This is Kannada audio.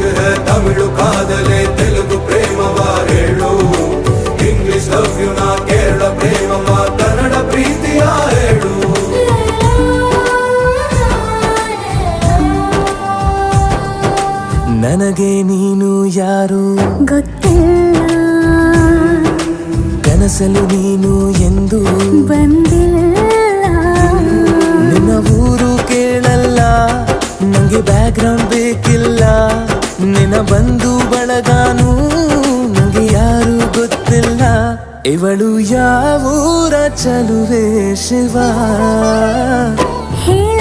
ಇಷ್ಕ್ ಹೈ ತಮಿಳು ಕಾದಲೆ ತೆಲುಗು ಪ್ರೇಮವ ಹೇಳು ಇಂಗ್ಲಿಷ್ ಲವ್ ಯು ನಾ ಕೇರಳ ಪ್ರೇಮವ ಕನ್ನಡ ಪ್ರೀತಿಯ ಹೇಳು ನನಗೆ ನೀನು ಯಾರು ಗೊತ್ತಿಲ್ಲ ಕನಸಲು ನೀನು ಎಂದು ಬಂದಿಲ್ಲ ನಿನ್ನ ಊರು ಕೇಳಲ್ಲ ನಂಗೆ ಬ್ಯಾಕ್ಗ್ರೌಂಡ್ ಬೇಕಿಲ್ಲ ನಿನ್ನ ಬಂಧು ಬಳಗಾನು ನಂಗೆ ಯಾರು ಗೊತ್ತಿಲ್ಲ ಇವಳು ಯಾವೂರ ಚಲುವೆ ಶಿವ ಹೇಳ